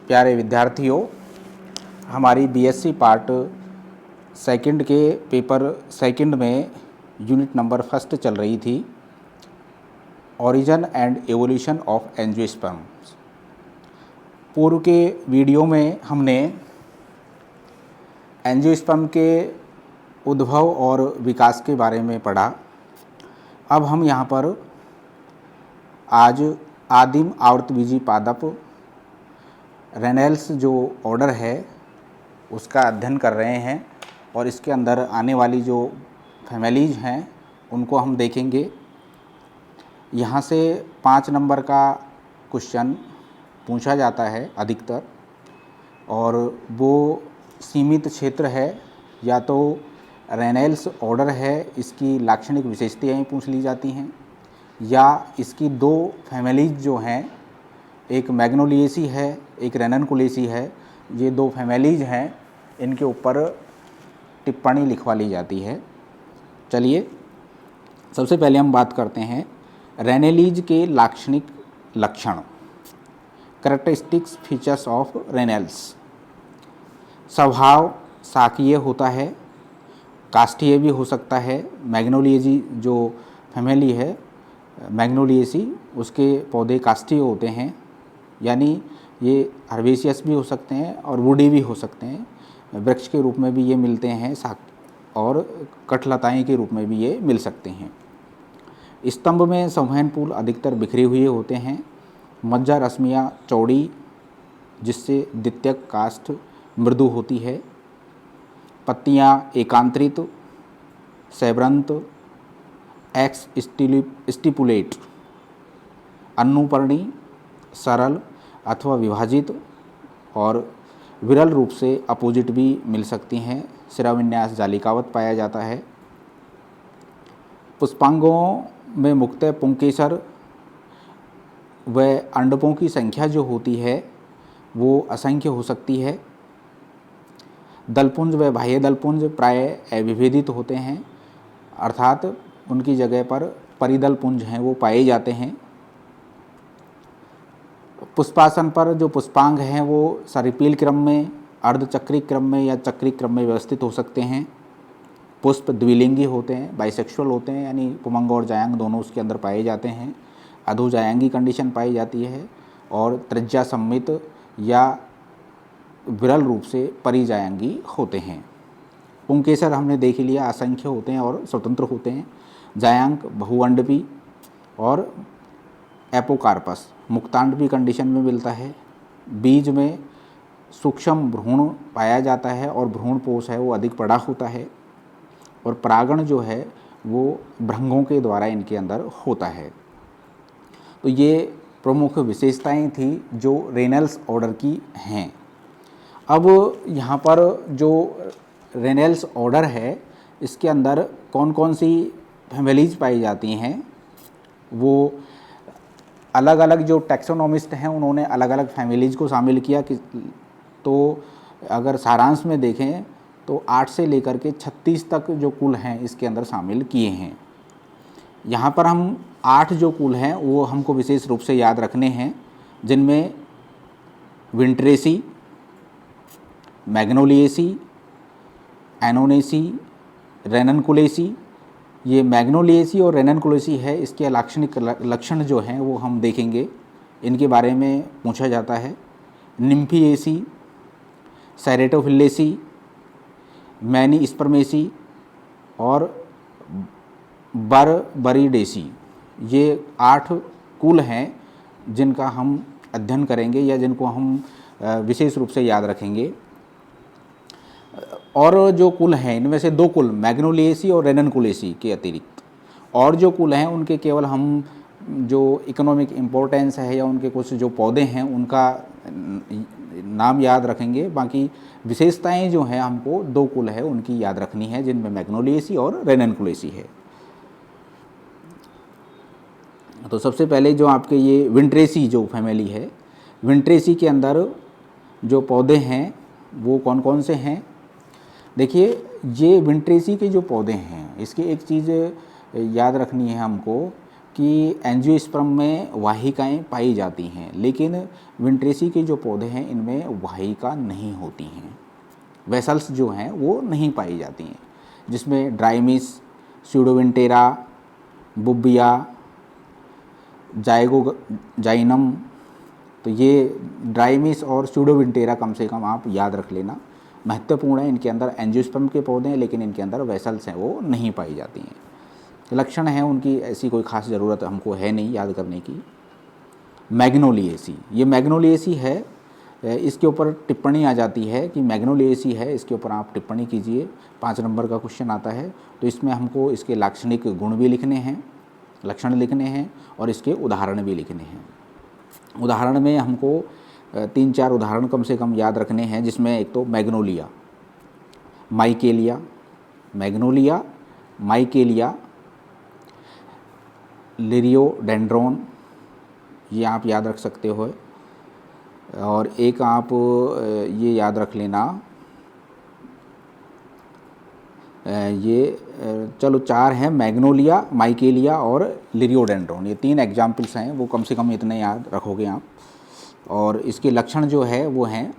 प्यारे विद्यार्थियों, हमारी बीएससी पार्ट सेकंड के पेपर सेकंड में यूनिट नंबर फर्स्ट चल रही थी, origin and evolution of angiosperms. पूर्व के वीडियो में हमने एंजियोस्पर्म के उद्भव और विकास के बारे में पढ़ा। अब हम यहाँ पर आज आदिम आवर्तबीजी पादप रेनेल्स जो ऑर्डर है उसका अध्ययन कर रहे हैं और इसके अंदर आने वाली जो फैमिलीज हैं उनको हम देखेंगे। यहाँ से 5 नंबर का क्वेश्चन पूछा जाता है अधिकतर, और वो सीमित क्षेत्र है या तो रेनेल्स ऑर्डर है, इसकी लाक्षणिक विशेषताएं पूछ ली जाती हैं, या इसकी 2 फैमिलीज जो हैं, एक मैग्नोलिएसी है एक रेननकुलेसी है, ये 2 फैमिलीज हैं, इनके ऊपर टिप्पणी लिखवा ली जाती है। चलिए सबसे पहले हम बात करते हैं रेनेलीज के लाक्षणिक लक्षण, कैरेक्टरिस्टिक्स फीचर्स ऑफ रेनेल्स। स्वभाव शाकीय होता है, काष्ठीय भी हो सकता है। मैग्नोलिएसी जो फैमिली है मैग्नोलिएसी, उसके पौधे काष्ठीय होते हैं, यानी ये हर्बेशियस भी हो सकते हैं और वुडी भी हो सकते हैं। वृक्ष के रूप में भी ये मिलते हैं, और कठलताएं के रूप में भी ये मिल सकते हैं। स्तंभ में संवहन पुल अधिकतर बिखरे हुए होते हैं। मज्जा रश्मियाँ चौड़ी, जिससे द्वितीयक काष्ठ मृदु होती है। पत्तियाँ एकांतरित, सैब्रंत, एक्स स्टिपुलेट, अन्नूपर्णी, सरल अथवा विभाजित, और विरल रूप से अपोजिट भी मिल सकती हैं। शिराविन्यास जालिकावत पाया जाता है। पुष्पांगों में मुख्यतः पुंकेसर व अंडकों की संख्या जो होती है वो असंख्य हो सकती है। दलपुंज व बाह्य दलपुंज प्राय अविभेदित होते हैं, अर्थात उनकी जगह पर परिदलपुंज हैं वो पाए जाते हैं। पुष्पासन पर जो पुष्पांग हैं वो सरिपील क्रम में, अर्धचक्री क्रम में या चक्री क्रम में व्यवस्थित हो सकते हैं। पुष्प द्विलिंगी होते हैं, बाइसेक्सुअल होते हैं, यानी पुमंग और जायंग दोनों उसके अंदर पाए जाते हैं। अधोजायंगी कंडीशन पाई जाती है, और त्रिज्या सम्मित या विरल रूप से परिजायंगी होते हैं। पुंकेसर हमने देख लिया, असंख्य होते हैं और स्वतंत्र होते हैं। जायांक बहुअंडपी और एपोकार्पस मुक्तांडपी कंडीशन में मिलता है। बीज में सूक्ष्म भ्रूण पाया जाता है और भ्रूण पोष है वो अधिक बड़ा होता है, और परागण जो है वो भृंगों के द्वारा इनके अंदर होता है। तो ये प्रमुख विशेषताएं थी जो रेनेल्स ऑर्डर की हैं। अब यहाँ पर जो रेनेल्स ऑर्डर है इसके अंदर कौन कौन सी फैमिलीज पाई जाती हैं, वो अलग अलग जो टैक्सोनॉमिस्ट हैं उन्होंने अलग अलग फैमिलीज को शामिल किया कि, तो अगर सारांश में देखें तो 8 से लेकर के 36 तक जो कुल हैं इसके अंदर शामिल किए हैं। यहाँ पर हम 8 जो कुल हैं वो हमको विशेष रूप से याद रखने हैं, जिनमें विंट्रेसी, मैग्नोलिएसी, एनोनेसी, रेननकुलेसी। ये मैग्नोलिएसी और रेननकुलेसी है, इसके लाक्षणिक लक्षण जो हैं वो हम देखेंगे, इनके बारे में पूछा जाता है। निम्फिएसी, सैरेटोफिलेसी, मैनीस्पर्मेसी और बरबरीडेसी, ये 8 कुल हैं जिनका हम अध्ययन करेंगे या जिनको हम विशेष रूप से याद रखेंगे। और जो कुल हैं इनमें से 2 कुल मैग्नोलिएसी और रेननकुलेसी के अतिरिक्त और जो कुल हैं उनके केवल हम जो इकोनॉमिक इम्पोर्टेंस है या उनके कुछ जो पौधे हैं उनका नाम याद रखेंगे। बाकी विशेषताएं जो हैं हमको 2 कुल है उनकी याद रखनी है, जिनमें मैग्नोलिएसी और रेननकुलेसी है। तो सबसे पहले जो आपके ये विंट्रेसी जो फैमिली है, विंट्रेसी के अंदर जो पौधे हैं वो कौन कौन से हैं। देखिए, ये विंट्रेसी के जो पौधे हैं इसकी एक चीज़ याद रखनी है हमको कि एंजियोस्पर्म में वाहिकाएं पाई जाती हैं, लेकिन विंट्रेसी के जो पौधे हैं इनमें वाहिका नहीं होती हैं, वेसल्स जो हैं वो नहीं पाई जाती हैं, जिसमें ड्राइमिस, स्यूडोविंटेरा, बुबिया, जाइनम, तो ये ड्राइमिस और स्यूडोविंटेरा कम से कम आप याद रख लेना, महत्वपूर्ण है। इनके अंदर एंजियोस्पर्म के पौधे हैं लेकिन इनके अंदर वेसल्स हैं वो नहीं पाई जाती हैं। लक्षण है उनकी, ऐसी कोई खास ज़रूरत हमको है नहीं याद करने की। मैग्नोलिएसी, ये मैग्नोलिएसी है, इसके ऊपर टिप्पणी आ जाती है कि मैग्नोलिएसी है, इसके ऊपर आप टिप्पणी कीजिए। 5 नंबर का क्वेश्चन आता है, तो इसमें हमको इसके लाक्षणिक गुण भी लिखने हैं, लक्षण लिखने हैं और इसके उदाहरण भी लिखने हैं। उदाहरण में हमको 3-4 उदाहरण कम से कम याद रखने हैं, जिसमें एक तो मैग्नोलिया, माइकेलिया, मैग्नोलिया, माइकेलिया, लिरियोडेंड्रोन, ये आप याद रख सकते हो। और एक आप ये याद रख लेना, ये चलो 4 हैं, मैग्नोलिया, माइकेलिया और लिरियोडेंड्रोन, ये 3 एग्जाम्पल्स हैं, वो कम से कम इतने याद रखोगे आप। और इसके लक्षण जो है वो हैं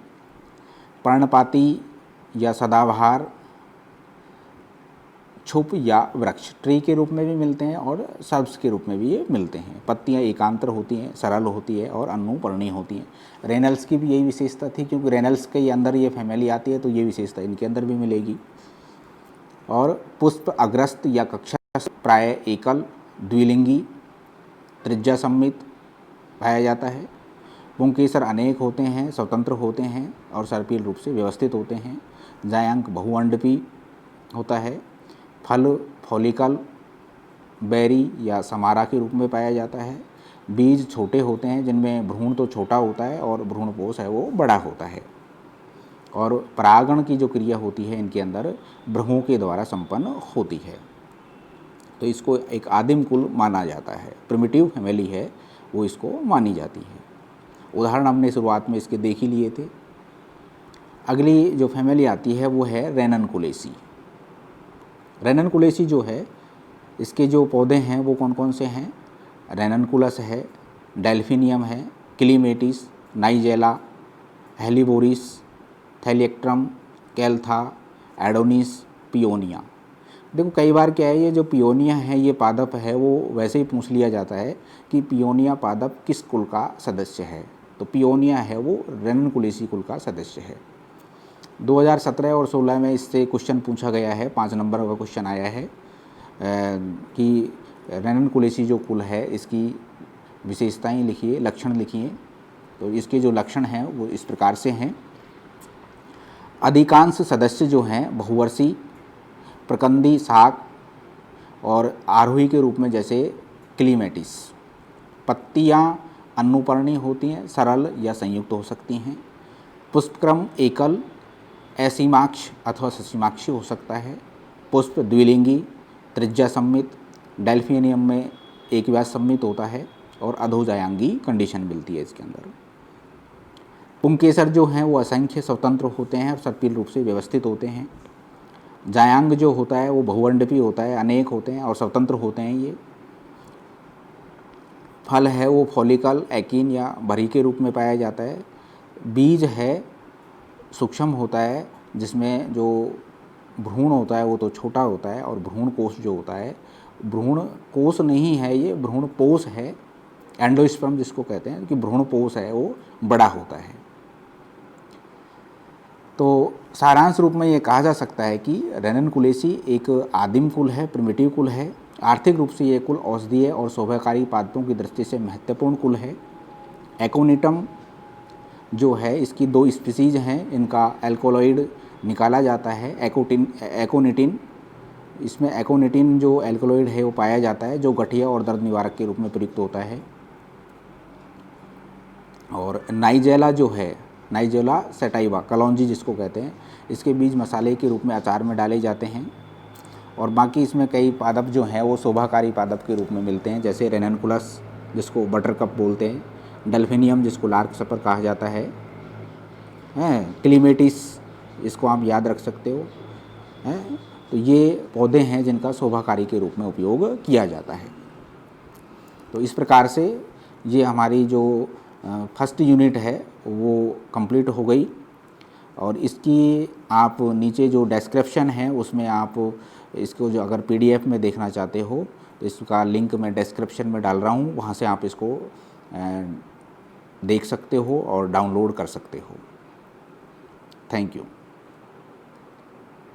पर्णपाती या सदाबहार, छुप या वृक्ष, ट्री के रूप में भी मिलते हैं और सर्ब्स के रूप में भी ये मिलते हैं। पत्तियां एकांतर होती हैं, सरल होती है और अनुपर्णीय होती हैं। रेनल्स की भी यही विशेषता थी, क्योंकि रेनल्स के अंदर ये फैमिली आती है तो ये विशेषता इनके अंदर भी मिलेगी। और पुष्प अग्रस्त या कक्षा प्राय एकल, द्विलिंगी, त्रिज्या सम्मित पाया जाता है। पुंकेसर अनेक होते हैं, स्वतंत्र होते हैं और सर्पिल रूप से व्यवस्थित होते हैं। जायांक बहुअंडपी होता है। फल फॉलिकल, बेरी या समारा के रूप में पाया जाता है। बीज छोटे होते हैं, जिनमें भ्रूण तो छोटा होता है और भ्रूणपोष है वो बड़ा होता है। और परागण की जो क्रिया होती है इनके अंदर भ्रूणों के द्वारा संपन्न होती है। तो इसको एक आदिम कुल माना जाता है, प्रिमिटिव फैमिली है वो इसको मानी जाती है। उदाहरण हमने शुरुआत में इसके देख ही लिए थे। अगली जो फैमिली आती है वो है रेननकुलेसी। रेननकुलेसी जो है, इसके जो पौधे हैं वो कौन कौन से हैं? रेननकुलस है, डेल्फिनियम है, क्लीमेटिस, नाइजेला, हेलिबोरिस, थैलिएक्ट्रम, कैल्था, एडोनिस, पियोनिया। देखो कई बार क्या है, ये जो पियोनिया है ये पादप है वो वैसे ही पूछ लिया जाता है कि पियोनिया पादप किस कुल का सदस्य है। तो पियोनिया है वो रेननकुलेसी कुल का सदस्य है। 2017 और 16 में इससे क्वेश्चन पूछा गया है, 5 नंबर का क्वेश्चन आया है कि रेननकुलेसी जो कुल है इसकी विशेषताएं लिखिए, लक्षण लिखिए। तो इसके जो लक्षण हैं वो इस प्रकार से हैं। अधिकांश सदस्य जो हैं बहुवर्षी, प्रकंदी, शाक और आरोही के रूप में, जैसे क्लीमेटिस। पत्तियां अनुपर्णी होती हैं, सरल या संयुक्त हो सकती हैं। पुष्पक्रम एकल, असीमाक्ष अथवा ससीमाक्षी हो सकता है। पुष्प द्विलिंगी, त्रिज्या सम्मित, डेल्फिनियम में एक व्यास सम्मित होता है और अधोजायांगी कंडीशन मिलती है इसके अंदर। पुंकेसर जो हैं वो असंख्य स्वतंत्र होते हैं और सर्पिल रूप से व्यवस्थित होते हैं। जायांग जो होता है वो बहुअंडपी होता है, अनेक होते हैं और स्वतंत्र होते हैं ये। फल है वो फॉलिकल, एकीन या भरी के रूप में पाया जाता है। बीज है सूक्ष्म होता है, जिसमें जो भ्रूण होता है वो तो छोटा होता है और भ्रूण कोष जो होता है, भ्रूण कोष नहीं है ये, भ्रूण पोष है, एंडोस्पर्म जिसको कहते हैं, कि भ्रूण पोष है वो बड़ा होता है। तो सारांश रूप में ये कहा जा सकता है कि रेननकुलेसी एक आदिम कुल है, प्रिमिटिव कुल है। आर्थिक रूप से ये कुल औषधीय और शोभाकारी पादपों की दृष्टि से महत्वपूर्ण कुल है। एकोनिटम जो है इसकी 2 स्पीसीज हैं, इनका एल्कोलॉइड निकाला जाता है, एकोनिटिन। इसमें एकोनिटिन जो एल्कोलॉइड है वो पाया जाता है, जो गठिया और दर्द निवारक के रूप में प्रयुक्त होता है। और नाइजेला जो है, नाइजेला सेटाइवा, कलौंजी जिसको कहते हैं, इसके बीज मसाले के रूप में अचार में डाले जाते हैं। और बाकी इसमें कई पादप जो हैं वो शोभाकारी पादप के रूप में मिलते हैं, जैसे रेननकुलस जिसको बटरकप बोलते हैं, डेल्फिनियम जिसको लार्क सपर कहा जाता है, क्लीमेटिस इसको आप याद रख सकते हो, तो ये पौधे हैं जिनका शोभाकारी के रूप में उपयोग किया जाता है। तो इस प्रकार से ये हमारी जो फर्स्ट यूनिट है वो कंप्लीट हो गई। और इसकी आप नीचे जो डिस्क्रिप्शन है उसमें आप इसको जो अगर PDF में देखना चाहते हो तो इसका लिंक मैं डिस्क्रिप्शन में डाल रहा हूँ, वहाँ से आप इसको देख सकते हो और डाउनलोड कर सकते हो। Thank you.